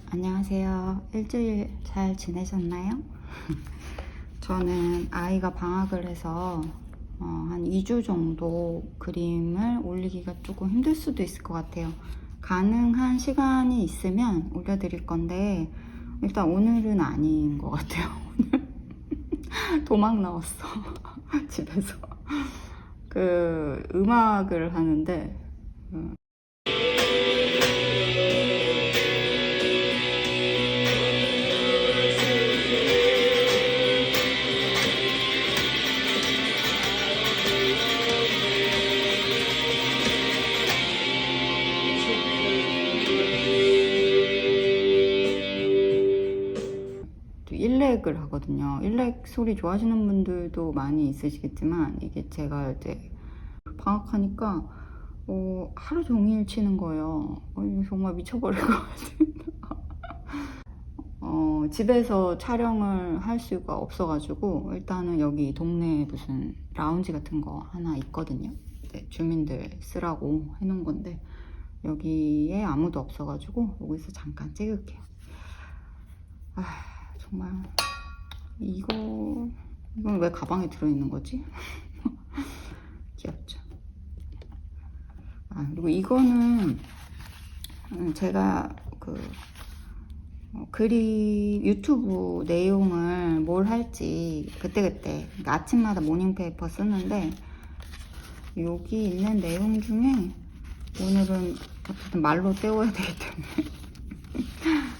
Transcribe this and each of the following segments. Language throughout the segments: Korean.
안녕하세요. 일주일 잘 지내셨나요? 저는 아이가 방학을 해서 한 2주 정도 그림을 올리기가 조금 힘들 수도 있을 것 같아요. 가능한 시간이 있으면 올려드릴 건데 일단 오늘은 아닌 것 같아요. 오늘 도망 나왔어. 집에서. 음악을 하는데 일렉을 하거든요. 일렉 소리 좋아하시는 분들도 많이 있으시겠지만 이게 제가 이제 방학하니까 하루 종일 치는 거예요. 정말 미쳐버릴 것 같아요. 집에서 촬영을 할 수가 없어가지고 일단은 여기 동네에 무슨 라운지 같은 거 하나 있거든요. 주민들 쓰라고 해놓은 건데 여기에 아무도 없어가지고 여기서 잠깐 찍을게요. 정말 이건 왜 가방에 들어있는 거지? 귀엽죠? 그리고 이거는 제가 유튜브 내용을 뭘 할지 그때그때 그러니까 아침마다 모닝페이퍼 쓰는데 여기 있는 내용 중에 오늘은 어쨌든 말로 때워야 되기 때문에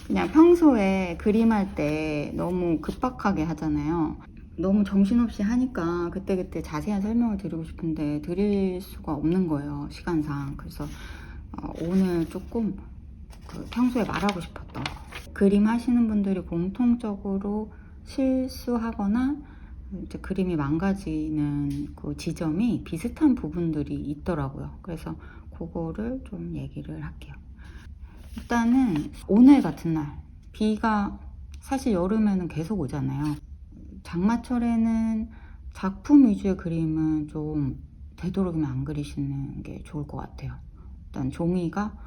그냥 평소에 그림할 때 너무 급박하게 하잖아요. 너무 정신없이 하니까 그때그때 자세한 설명을 드리고 싶은데 드릴 수가 없는 거예요, 시간상. 그래서 오늘 조금 평소에 말하고 싶었던 거. 그림 하시는 분들이 공통적으로 실수하거나 이제 그림이 망가지는 그 지점이 비슷한 부분들이 있더라고요. 그래서 그거를 좀 얘기를 할게요. 일단은 오늘 같은 날 비가 사실 여름에는 계속 오잖아요. 장마철에는 작품 위주의 그림은 좀 되도록이면 안 그리시는 게 좋을 것 같아요. 일단 종이가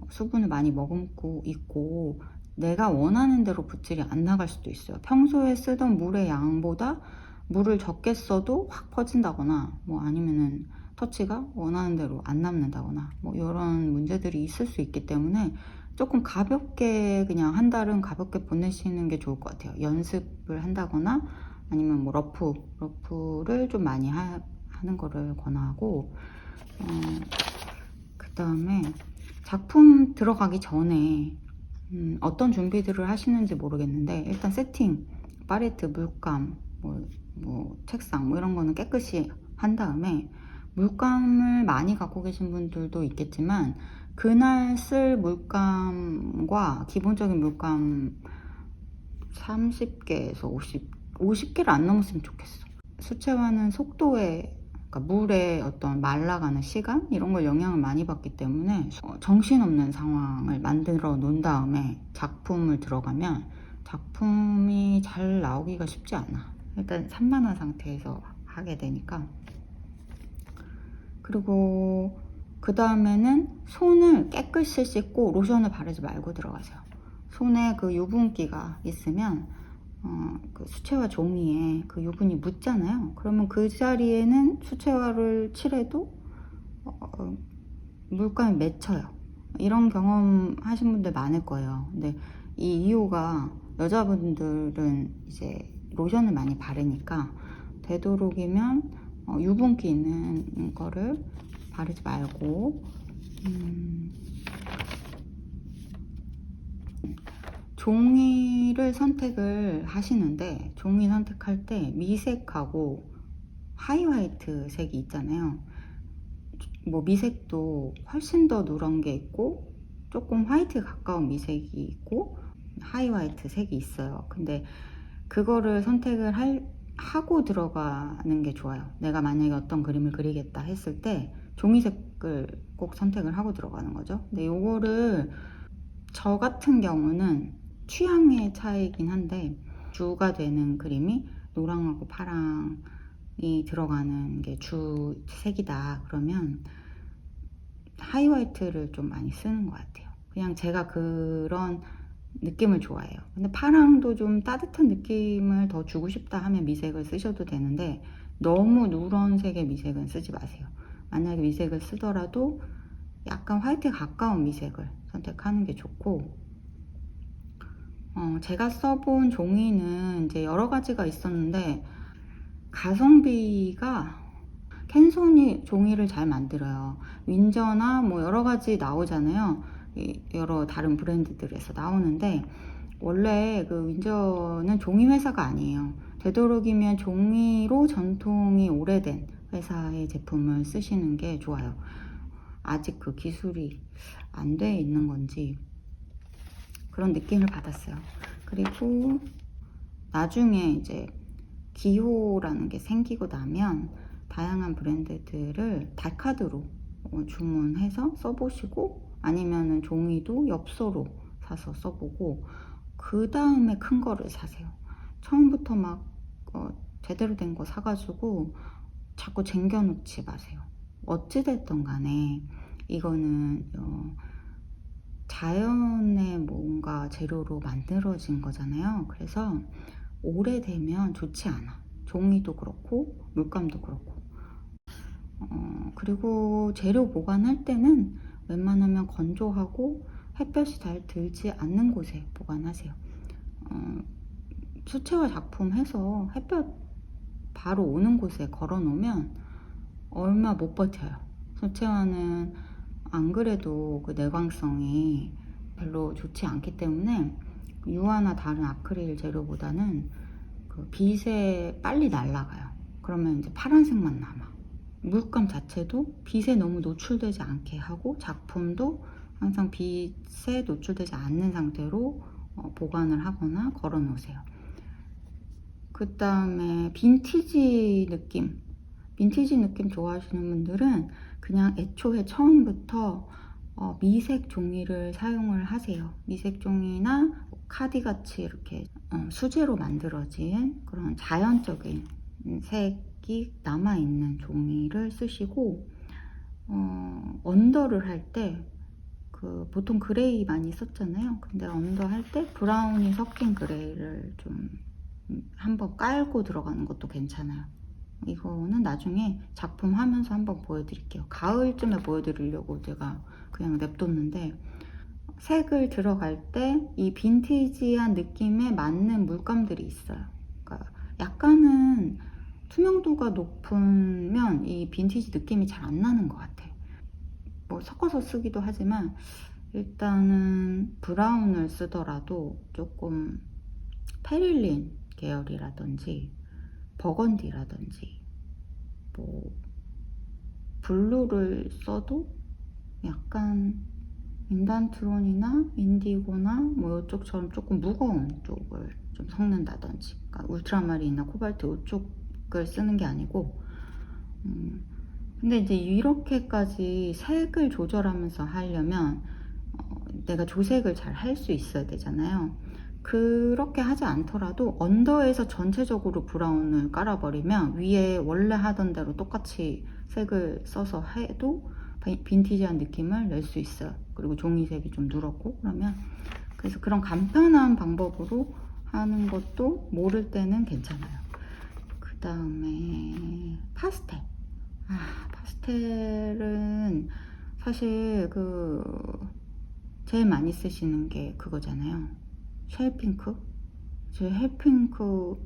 수분을 많이 머금고 있고 내가 원하는 대로 붓질이 안 나갈 수도 있어요. 평소에 쓰던 물의 양보다 물을 적게 써도 확 퍼진다거나 뭐 아니면은 터치가 원하는 대로 안 남는다거나 뭐 이런 문제들이 있을 수 있기 때문에 조금 가볍게 그냥 한 달은 가볍게 보내시는 게 좋을 것 같아요. 연습을 한다거나 아니면 뭐 러프를 좀 많이 하는 거를 권하고 그 다음에 작품 들어가기 전에 어떤 준비들을 하시는지 모르겠는데 일단 세팅, 팔레트, 물감, 책상 뭐 이런 거는 깨끗이 한 다음에 물감을 많이 갖고 계신 분들도 있겠지만 그날 쓸 물감과 기본적인 물감 30개에서 50개를 안 넘었으면 좋겠어. 수채화는 속도에 그러니까 물의 어떤 말라가는 시간 이런 걸 영향을 많이 받기 때문에 정신없는 상황을 만들어 놓은 다음에 작품을 들어가면 작품이 잘 나오기가 쉽지 않아. 일단 산만한 상태에서 하게 되니까. 그리고 그 다음에는 손을 깨끗이 씻고 로션을 바르지 말고 들어가세요. 손에 그 유분기가 있으면 그 수채화 종이에 그 유분이 묻잖아요. 그러면 그 자리에는 수채화를 칠해도 물감이 맺혀요. 이런 경험 하신 분들 많을 거예요. 근데 이 이유가 여자분들은 이제 로션을 많이 바르니까 되도록이면 유분기 있는 거를 바르지 말고 종이를 선택을 하시는데 종이 선택할 때 미색하고 하이화이트 색이 있잖아요. 뭐 미색도 훨씬 더 누런 게 있고 조금 화이트에 가까운 미색이 있고 하이화이트 색이 있어요. 근데 그거를 선택을 하고 들어가는 게 좋아요. 내가 만약에 어떤 그림을 그리겠다 했을 때 종이색을 꼭 선택을 하고 들어가는 거죠. 근데 요거를 저 같은 경우는 취향의 차이긴 한데 주가 되는 그림이 노랑하고 파랑이 들어가는 게 주 색이다 그러면 하이화이트를 좀 많이 쓰는 것 같아요. 그냥 제가 그런 느낌을 좋아해요. 근데 파랑도 좀 따뜻한 느낌을 더 주고 싶다 하면 미색을 쓰셔도 되는데 너무 누런색의 미색은 쓰지 마세요. 만약에 미색을 쓰더라도 약간 화이트에 가까운 미색을 선택하는 게 좋고, 제가 써본 종이는 이제 여러 가지가 있었는데 가성비가 캔손이 종이를 잘 만들어요. 윈저나 뭐 여러 가지 나오잖아요. 여러 다른 브랜드들에서 나오는데 원래 그 윈저는 종이 회사가 아니에요. 되도록이면 종이로 전통이 오래된 회사의 제품을 쓰시는 게 좋아요. 아직 그 기술이 안 돼 있는 건지 그런 느낌을 받았어요. 그리고 나중에 이제 기호라는 게 생기고 나면 다양한 브랜드들을 달카드로 주문해서 써보시고, 아니면은 종이도 엽서로 사서 써보고 그 다음에 큰 거를 사세요. 처음부터 막 제대로 된 거 사가지고 자꾸 쟁겨놓지 마세요. 어찌됐든 간에 이거는 자연의 뭔가 재료로 만들어진 거잖아요. 그래서 오래되면 좋지 않아. 종이도 그렇고 물감도 그렇고. 그리고 재료 보관할 때는 웬만하면 건조하고 햇볕이 잘 들지 않는 곳에 보관하세요. 수채화 작품 해서 햇볕 바로 오는 곳에 걸어 놓으면 얼마 못 버텨요. 수채화는 안 그래도 그 내광성이 별로 좋지 않기 때문에 유화나 다른 아크릴 재료보다는 그 빛에 빨리 날아가요. 그러면 이제 파란색만 남아. 물감 자체도 빛에 너무 노출되지 않게 하고 작품도 항상 빛에 노출되지 않는 상태로 보관을 하거나 걸어 놓으세요. 그 다음에 빈티지 느낌 좋아하시는 분들은 그냥 애초에 처음부터 미색 종이를 사용을 하세요. 미색 종이나 카디같이 이렇게 수제로 만들어진 그런 자연적인 색이 남아있는 종이를 쓰시고, 언더를 할 때 보통 그레이 많이 썼잖아요. 근데 언더 할 때 브라운이 섞인 그레이를 좀 한번 깔고 들어가는 것도 괜찮아요. 이거는 나중에 작품 하면서 한번 보여드릴게요. 가을쯤에 보여드리려고 제가 그냥 냅뒀는데, 색을 들어갈 때 이 빈티지한 느낌에 맞는 물감들이 있어요. 그러니까 약간은 투명도가 높으면 이 빈티지 느낌이 잘 안 나는 것 같아. 뭐 섞어서 쓰기도 하지만 일단은 브라운을 쓰더라도 조금 페릴린 계열이라든지 버건디라든지 뭐 블루를 써도 약간 인단트론이나 인디고나 뭐 이쪽처럼 조금 무거운 쪽을 좀 섞는다든지, 그러니까 울트라마린이나 코발트 이쪽을 쓰는 게 아니고, 근데 이제 이렇게까지 색을 조절하면서 하려면 내가 조색을 잘 할 수 있어야 되잖아요. 그렇게 하지 않더라도 언더에서 전체적으로 브라운을 깔아버리면 위에 원래 하던 대로 똑같이 색을 써서 해도 빈티지한 느낌을 낼 수 있어요. 그리고 종이색이 좀 누렇고 그러면, 그래서 그런 간편한 방법으로 하는 것도 모를 때는 괜찮아요. 그 다음에 파스텔. 파스텔은 사실 제일 많이 쓰시는 게 그거잖아요. 쉘핑크. 저 쉘핑크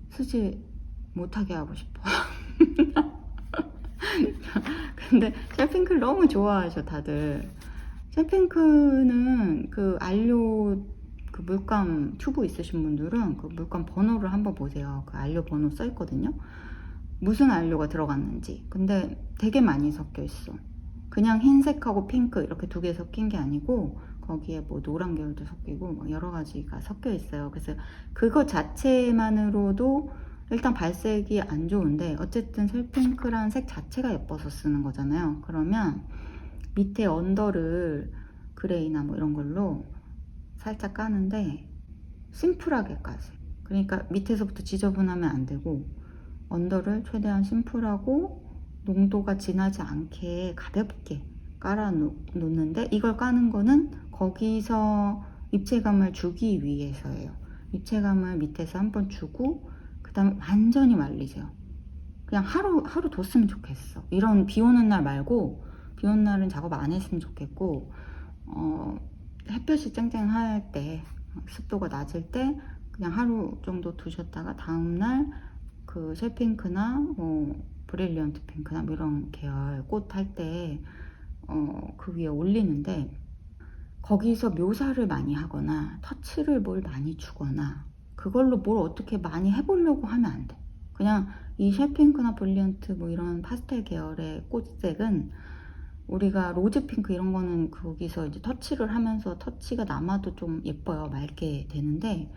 쓰지 못하게 하고 싶어. 근데 쉘핑크를 너무 좋아하셔 다들. 쉘핑크는 그 안료 그 물감 튜브 있으신 분들은 그 물감 번호를 한번 보세요. 그 안료 번호 써 있거든요. 무슨 안료가 들어갔는지. 근데 되게 많이 섞여 있어. 그냥 흰색하고 핑크 이렇게 두 개 섞인 게 아니고 거기에 뭐 노란 계열도 섞이고 뭐 여러 가지가 섞여 있어요. 그래서 그거 자체만으로도 일단 발색이 안 좋은데, 어쨌든 셀핑크란 색 자체가 예뻐서 쓰는 거잖아요. 그러면 밑에 언더를 그레이나 뭐 이런 걸로 살짝 까는데 심플하게 까세요. 그러니까 밑에서부터 지저분하면 안 되고 언더를 최대한 심플하고 농도가 진하지 않게 가볍게 깔아 놓는데, 이걸 까는 거는 거기서 입체감을 주기 위해서예요. 입체감을 밑에서 한번 주고 그 다음에 완전히 말리세요. 그냥 하루 뒀으면 좋겠어. 이런 비 오는 날 말고, 비 오는 날은 작업 안 했으면 좋겠고, 햇볕이 쨍쨍할 때, 습도가 낮을 때 그냥 하루 정도 두셨다가 다음날 그 쉘핑크나 브릴리언트 핑크나 뭐 이런 계열 꽃 할 때 그 위에 올리는데, 거기서 묘사를 많이 하거나 터치를 뭘 많이 주거나 그걸로 뭘 어떻게 많이 해보려고 하면 안 돼. 그냥 이 쉘핑크나 브릴리언트 뭐 이런 파스텔 계열의 꽃색은 우리가 로즈 핑크 이런 거는 거기서 이제 터치를 하면서 터치가 남아도 좀 예뻐요. 맑게 되는데,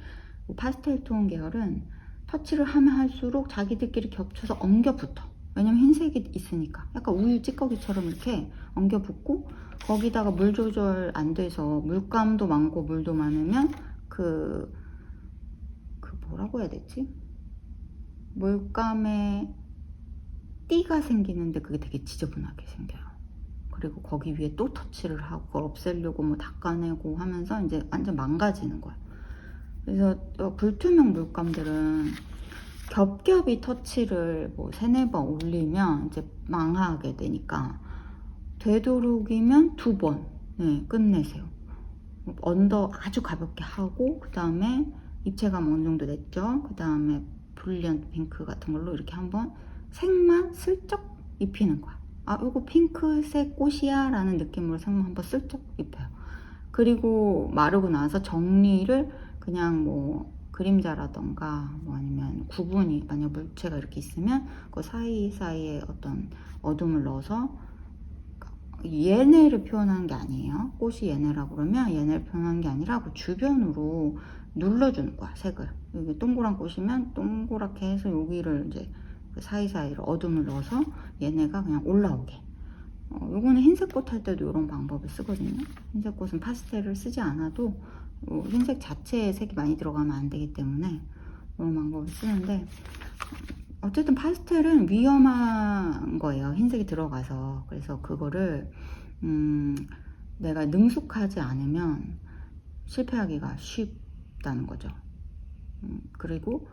파스텔 톤 계열은 터치를 하면 할수록 자기들끼리 겹쳐서 엉겨 붙어. 왜냐면 흰색이 있으니까. 약간 우유 찌꺼기처럼 이렇게 엉겨 붙고, 거기다가 물 조절 안 돼서 물감도 많고 물도 많으면 그 뭐라고 해야 되지? 물감에 띠가 생기는데 그게 되게 지저분하게 생겨요. 그리고 거기 위에 또 터치를 하고 그걸 없애려고 뭐 닦아내고 하면서 이제 완전 망가지는 거야. 그래서 불투명 물감들은 겹겹이 터치를 뭐 3-4번 올리면 이제 망하게 되니까, 되도록이면 2번 끝내세요. 언더 아주 가볍게 하고, 그 다음에 입체감 어느 정도 냈죠. 그 다음에 브릴리언트 핑크 같은 걸로 이렇게 한번 색만 슬쩍 입히는 거야. 아, 요거 핑크색 꽃이야 라는 느낌으로 색만 한번 슬쩍 입혀요. 그리고 마르고 나서 정리를 그냥 뭐 그림자라던가 뭐 아니면 구분이, 만약 물체가 이렇게 있으면 그 사이사이에 어떤 어둠을 넣어서, 얘네를 표현하는 게 아니에요. 꽃이 얘네라고 그러면 얘네를 표현하는 게 아니라 그 주변으로 눌러주는 거야, 색을. 여기 동그란 꽃이면 동그랗게 해서 여기를 이제 그 사이사이로 어둠을 넣어서 얘네가 그냥 올라오게. 요거는 흰색 꽃 할 때도 이런 방법을 쓰거든요. 흰색 꽃은 파스텔을 쓰지 않아도 흰색 자체에 색이 많이 들어가면 안 되기 때문에 이런 방법을 쓰는데, 어쨌든 파스텔은 위험한 거예요. 흰색이 들어가서. 그래서 그거를 내가 능숙하지 않으면 실패하기가 쉽다는 거죠. 그리고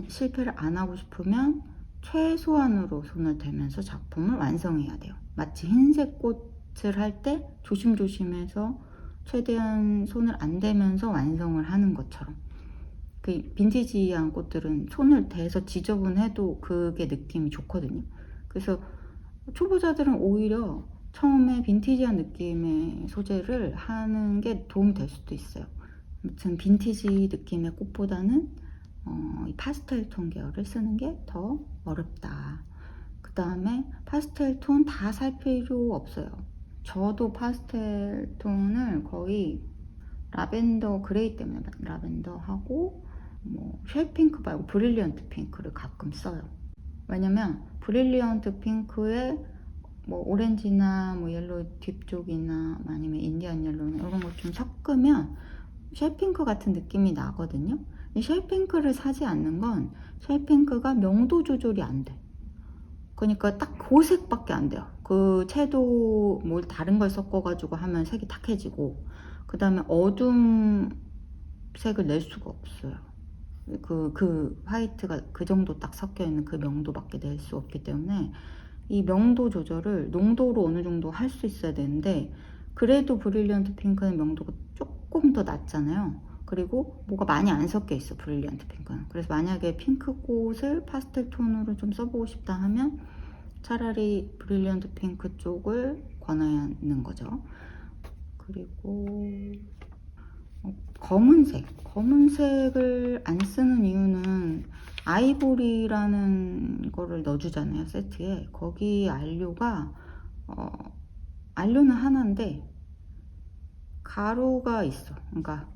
실패를 안 하고 싶으면 최소한으로 손을 대면서 작품을 완성해야 돼요. 마치 흰색 꽃을 할 때 조심조심해서 최대한 손을 안 대면서 완성을 하는 것처럼, 그 빈티지한 꽃들은 손을 대서 지저분해도 그게 느낌이 좋거든요. 그래서 초보자들은 오히려 처음에 빈티지한 느낌의 소재를 하는 게 도움이 될 수도 있어요. 아무튼 빈티지 느낌의 꽃보다는 이 파스텔 톤 계열을 쓰는 게 더 어렵다. 그 다음에 파스텔 톤 다 살 필요 없어요. 저도 파스텔 톤을 거의 라벤더 그레이 때문에 라벤더하고 뭐 쉘핑크 말고 브릴리언트 핑크를 가끔 써요. 왜냐면 브릴리언트 핑크에 뭐 오렌지나 뭐 옐로우 뒤쪽이나 아니면 인디안 옐로우나 이런 거 좀 섞으면 쉘핑크 같은 느낌이 나거든요. 쉘핑크를 사지 않는 건 쉘핑크가 명도 조절이 안 돼. 그러니까 딱 그 색밖에 안 돼요. 그 채도 뭘 다른 걸 섞어가지고 하면 색이 탁해지고, 그 다음에 어둠 색을 낼 수가 없어요. 그 화이트가 그 정도 딱 섞여 있는 그 명도밖에 낼 수 없기 때문에 이 명도 조절을 농도로 어느 정도 할 수 있어야 되는데, 그래도 브릴리언트 핑크는 명도가 조금 더 낮잖아요. 그리고 뭐가 많이 안 섞여 있어, 브릴리언트 핑크는. 그래서 만약에 핑크꽃을 파스텔 톤으로 좀 써보고 싶다 하면 차라리 브릴리언트 핑크 쪽을 권하는 거죠. 그리고 검은색을 안 쓰는 이유는 아이보리라는 거를 넣어주잖아요, 세트에. 거기 안료가 안료는 하나인데 가루가 있어. 그러니까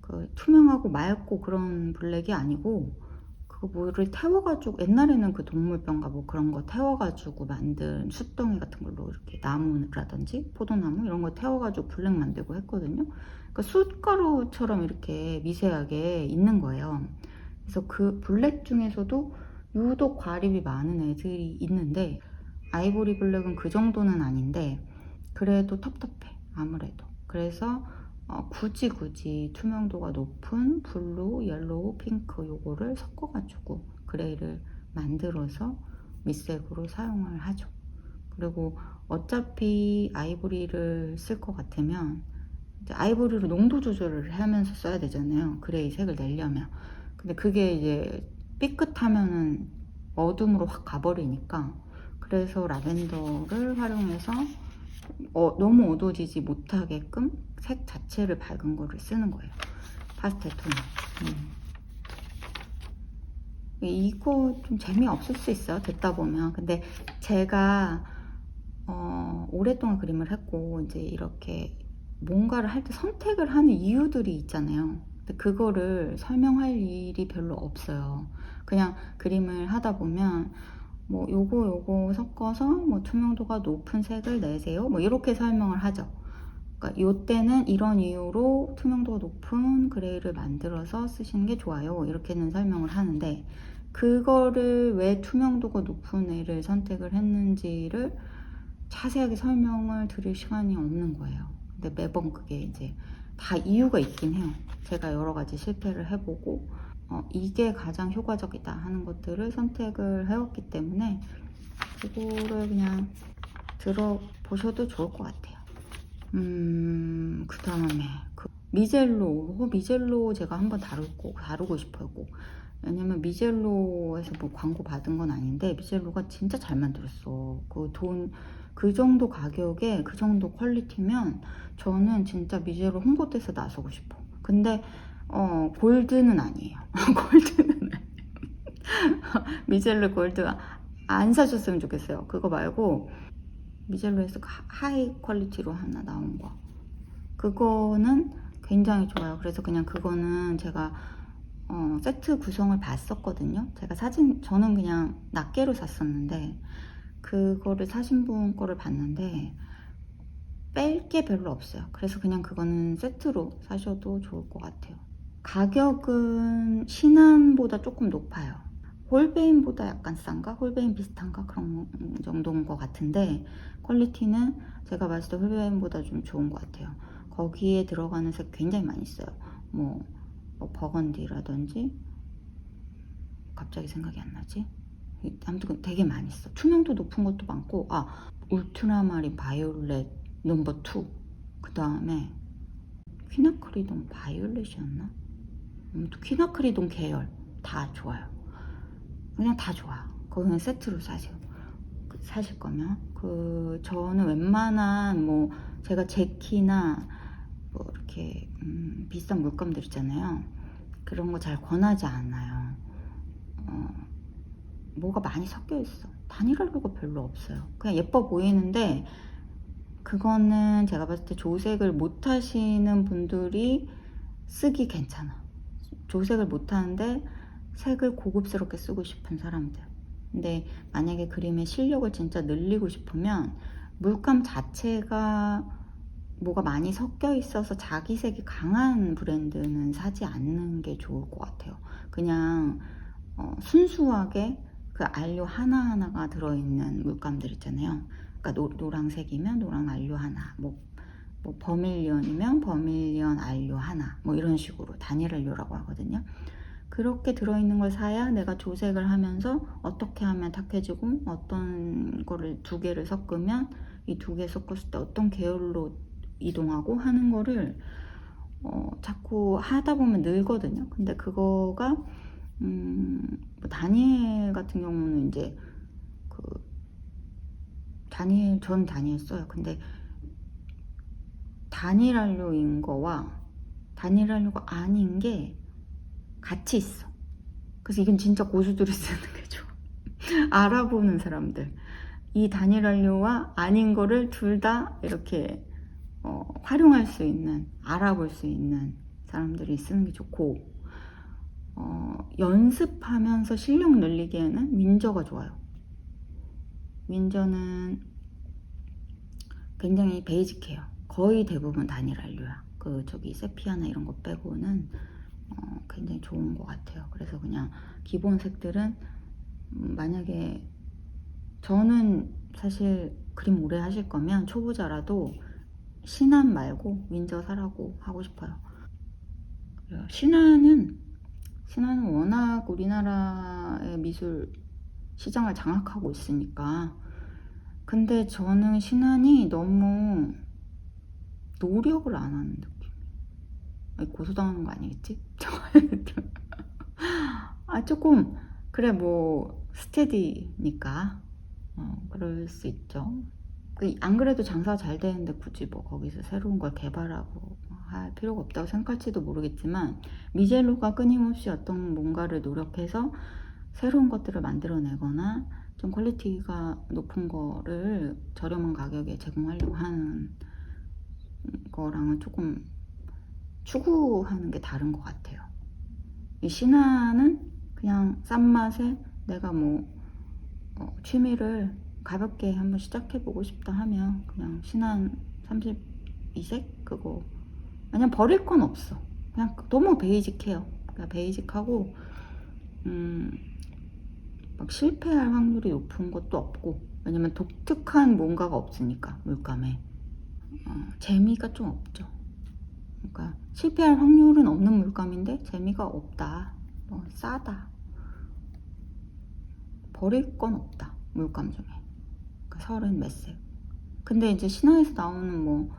그 투명하고 맑고 그런 블랙이 아니고, 그거 뭐를 태워가지고, 옛날에는 그 동물병가 뭐 그런 거 태워가지고 만든 숯덩이 같은 걸로 이렇게 나무라든지 포도나무 이런 거 태워가지고 블랙 만들고 했거든요. 그러니까 숯가루처럼 이렇게 미세하게 있는 거예요. 그래서 그 블랙 중에서도 유독 과립이 많은 애들이 있는데, 아이보리 블랙은 그 정도는 아닌데 그래도 텁텁해, 아무래도. 그래서 굳이 투명도가 높은 블루, 옐로우, 핑크 요거를 섞어가지고 그레이를 만들어서 밑색으로 사용을 하죠. 그리고 어차피 아이보리를 쓸 것 같으면 이제 아이보리로 농도 조절을 하면서 써야 되잖아요. 그레이 색을 내려면. 근데 그게 이제 삐끗하면은 어둠으로 확 가버리니까, 그래서 라벤더를 활용해서 너무 어두워지지 못하게끔 색 자체를 밝은 거를 쓰는 거예요. 파스텔 톤. 이거 좀 재미없을 수 있어요, 듣다 보면. 근데 제가 오랫동안 그림을 했고 이제 이렇게 뭔가를 할 때 선택을 하는 이유들이 있잖아요. 근데 그거를 설명할 일이 별로 없어요. 그냥 그림을 하다 보면 뭐 요거 섞어서 뭐 투명도가 높은 색을 내세요, 뭐 이렇게 설명을 하죠. 그러니까 요때는 이런 이유로 투명도가 높은 그레이를 만들어서 쓰시는 게 좋아요, 이렇게는 설명을 하는데, 그거를 왜 투명도가 높은 애를 선택을 했는지를 자세하게 설명을 드릴 시간이 없는 거예요. 근데 매번 그게 이제 다 이유가 있긴 해요. 제가 여러 가지 실패를 해보고 이게 가장 효과적이다 하는 것들을 선택을 해왔기 때문에 그거를 그냥 들어보셔도 좋을 것 같아요. 그 다음에 미젤로 제가 한번 다루고 싶어요. 왜냐면 미젤로에서 뭐 광고 받은 건 아닌데 미젤로가 진짜 잘 만들었어. 그 정도 가격에 그 정도 퀄리티면 저는 진짜 미젤로 홍보대에서 나서고 싶어. 근데 골드는 아니에요. 골드는 아니에요. 미젤로 골드 안 사셨으면 좋겠어요. 그거 말고 미젤로에서 하이 퀄리티로 하나 나온 거, 그거는 굉장히 좋아요. 그래서 그냥 그거는 제가 세트 구성을 봤었거든요. 저는 그냥 낱개로 샀었는데 그거를 사신 분 거를 봤는데 뺄 게 별로 없어요. 그래서 그냥 그거는 세트로 사셔도 좋을 것 같아요. 가격은 신한보다 조금 높아요. 홀베인보다 약간 싼가? 홀베인 비슷한가? 그런 정도인 것 같은데 퀄리티는 제가 봤을 때 홀베인보다 좀 좋은 것 같아요. 거기에 들어가는 색 굉장히 많이 써요. 뭐 버건디라든지, 갑자기 생각이 안 나지? 아무튼 되게 많이 써. 투명도 높은 것도 많고, 울트라마린 바이올렛 넘버 2, 그 다음에 퀴나크리돈 바이올렛이었나? 퀴나크리돈 계열 다 좋아요. 그냥 다 좋아. 그거 세트로 사실 거면. 저는 웬만한 제가 제키나 뭐 이렇게 비싼 물감들 있잖아요. 그런 거 잘 권하지 않아요. 뭐가 많이 섞여 있어. 단일화료가 별로 없어요. 그냥 예뻐 보이는데 그거는 제가 봤을 때 조색을 못 하시는 분들이 쓰기 괜찮아. 조색을 못 하는데 색을 고급스럽게 쓰고 싶은 사람들. 근데 만약에 그림의 실력을 진짜 늘리고 싶으면 물감 자체가 뭐가 많이 섞여 있어서 자기 색이 강한 브랜드는 사지 않는 게 좋을 것 같아요. 그냥 순수하게 그 알료 하나하나가 들어있는 물감들 있잖아요. 그러니까 노란색이면 노란 알료 하나, 뭐 버밀리언이면 버밀리언 알료 하나, 뭐 이런 식으로 단일 알료라고 하거든요. 그렇게 들어있는 걸 사야 내가 조색을 하면서 어떻게 하면 탁해지고, 어떤 거를 두 개를 섞으면 이 두 개 섞었을 때 어떤 계열로 이동하고 하는 거를 자꾸 하다 보면 늘거든요. 근데 그거가 다니엘 같은 경우는 이제 전 다니엘 써요. 근데 다니엘 알료인 거와 다니엘 알료가 아닌 게 같이 있어. 그래서 이건 진짜 고수들이 쓰는 게 좋아. 알아보는 사람들, 이 다니엘 알료와 아닌 거를 둘 다 이렇게 활용할 수 있는, 알아볼 수 있는 사람들이 쓰는 게 좋고, 연습하면서 실력 늘리기에는 윈저가 좋아요. 윈저는 굉장히 베이직해요. 거의 대부분 다니엘 알료야. 세피아나 이런 거 빼고는 굉장히 좋은 것 같아요. 그래서 그냥 기본 색들은 만약에 저는 사실 그림 오래 하실 거면 초보자라도 신안 말고 윈저 사라고 하고 싶어요. 신안은 워낙 우리나라의 미술 시장을 장악하고 있으니까. 근데 저는 신안이 너무 노력을 안 하는 느낌. 고소당하는 거 아니겠지? 조금 그래 뭐 스테디니까 그럴 수 있죠. 안 그래도 장사가 잘 되는데 굳이 뭐 거기서 새로운 걸 개발하고 할 필요가 없다고 생각할지도 모르겠지만, 미젤로가 끊임없이 어떤 뭔가를 노력해서 새로운 것들을 만들어내거나 좀 퀄리티가 높은 거를 저렴한 가격에 제공하려고 하는 거랑은 조금 추구하는 게 다른 것 같아요. 이 신화는 그냥 싼 맛에 내가 뭐 취미를 가볍게 한번 시작해보고 싶다 하면 그냥 신한 32색 그거 그냥 버릴 건 없어. 그냥 너무 베이직해요. 그냥 베이직하고 막 실패할 확률이 높은 것도 없고, 왜냐면 독특한 뭔가가 없으니까 물감에 재미가 좀 없죠. 그러니까 실패할 확률은 없는 물감인데 재미가 없다, 싸다, 버릴 건 없다 물감 중에. 그러니까 30 몇 색. 근데 이제 신화에서 나오는 뭐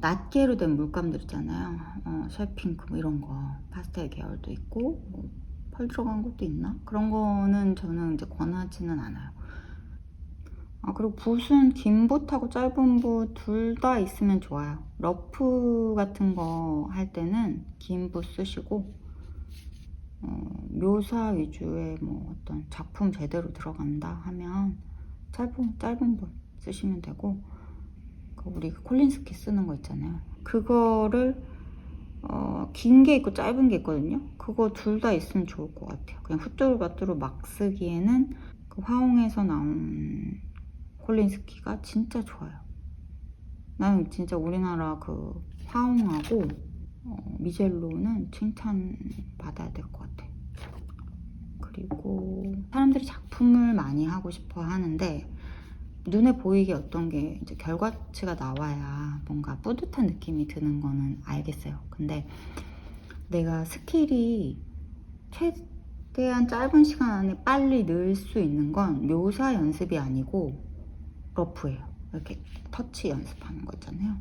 낱개로 된 물감들 있잖아요. 쉘핑크 뭐 이런 거, 파스텔 계열도 있고 뭐 펄 들어간 것도 있나? 그런 거는 저는 이제 권하지는 않아요. 그리고 붓은 긴 붓하고 짧은 붓 둘 다 있으면 좋아요. 러프 같은 거 할 때는 긴 붓 쓰시고, 묘사 위주의 뭐 어떤 작품 제대로 들어간다 하면 짧은 붓 쓰시면 되고, 우리 콜린스키 쓰는 거 있잖아요. 그거를 긴 게 있고 짧은 게 있거든요. 그거 둘 다 있으면 좋을 것 같아요. 그냥 후뚜루마뚜루 막 쓰기에는 그 화홍에서 나온 콜린스키가 진짜 좋아요. 나는 진짜 우리나라 그 화홍하고 미젤로는 칭찬 받아야 될 것 같아. 그리고 사람들이 작품을 많이 하고 싶어 하는데, 눈에 보이게 어떤 게 이제 결과치가 나와야 뭔가 뿌듯한 느낌이 드는 거는 알겠어요. 근데 내가 스킬이 최대한 짧은 시간 안에 빨리 늘 수 있는 건 묘사 연습이 아니고 러프예요. 이렇게 터치 연습하는 거 있잖아요.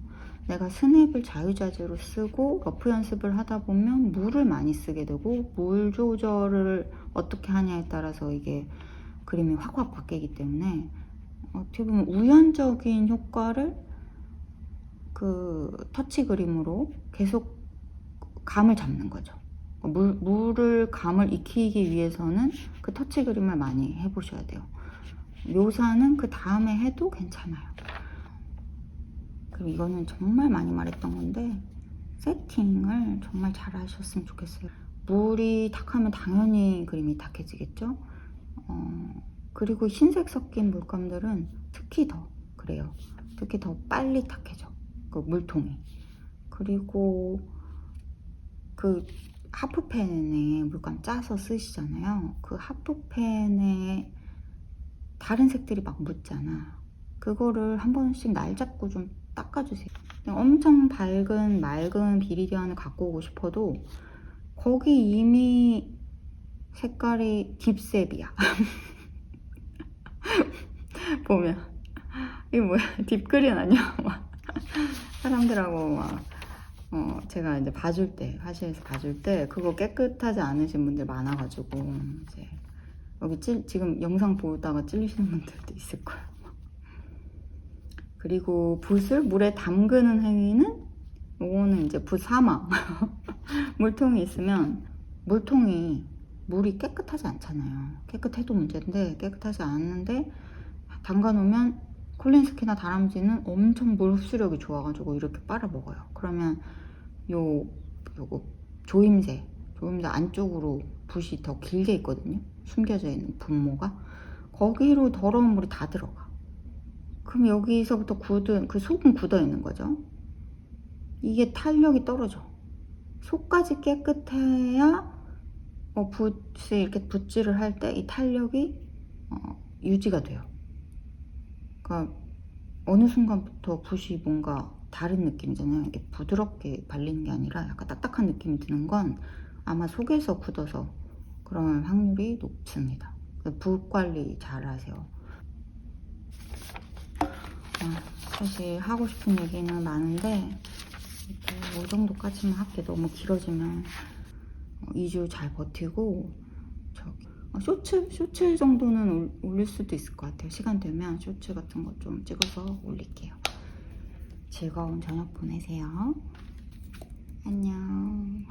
내가 스냅을 자유자재로 쓰고 러프 연습을 하다 보면 물을 많이 쓰게 되고, 물 조절을 어떻게 하냐에 따라서 이게 그림이 확확 바뀌기 때문에 어떻게 보면 우연적인 효과를 그 터치 그림으로 계속 감을 잡는 거죠. 물을 감을 익히기 위해서는 그 터치 그림을 많이 해보셔야 돼요. 묘사는 그 다음에 해도 괜찮아요. 그리고 이거는 정말 많이 말했던 건데, 세팅을 정말 잘 하셨으면 좋겠어요. 물이 탁하면 당연히 그림이 탁해지겠죠. 그리고 흰색 섞인 물감들은 특히 더 그래요. 특히 더 빨리 탁해져, 그 물통이. 그리고 그 하프펜에 물감 짜서 쓰시잖아요. 그 하프펜에 다른 색들이 막 묻잖아. 그거를 한 번씩 날 잡고 좀 닦아주세요. 엄청 밝은 맑은 비리디안을 갖고 오고 싶어도 거기 이미 색깔이 딥셉이야. 보면 이게 뭐야, 딥그린 아니야? 막 사람들하고 막 제가 이제 봐줄 때, 화실에서 봐줄 때 그거 깨끗하지 않으신 분들 많아가지고 이제 여기 지금 영상 보다가 찔리시는 분들도 있을 거예요. 그리고 붓을 물에 담그는 행위는, 이거는 이제 붓 사막. 물통이 있으면 물이 깨끗하지 않잖아요. 깨끗해도 문제인데, 깨끗하지 않은데 담가 놓으면 콜린스키나 다람쥐는 엄청 물 흡수력이 좋아가지고 이렇게 빨아먹어요. 그러면 요거 조임새 안쪽으로 붓이 더 길게 있거든요. 숨겨져 있는 분모가. 거기로 더러운 물이 다 들어가. 그럼 여기서부터 그 속은 굳어 있는 거죠. 이게 탄력이 떨어져. 속까지 깨끗해야 붓이 이렇게 붓질을 할 때 이 탄력이 유지가 돼요. 그러니까 어느 순간부터 붓이 뭔가 다른 느낌이잖아요. 이게 부드럽게 발리는 게 아니라 약간 딱딱한 느낌이 드는 건 아마 속에서 굳어서 그럴 확률이 높습니다. 붓 관리 잘 하세요. 사실 하고 싶은 얘기는 많은데 이 정도까지만 할게. 너무 길어지면 2주 잘 버티고 쇼츠 정도는 올릴 수도 있을 것 같아요. 시간 되면 쇼츠 같은 거 좀 찍어서 올릴게요. 즐거운 저녁 보내세요. 안녕.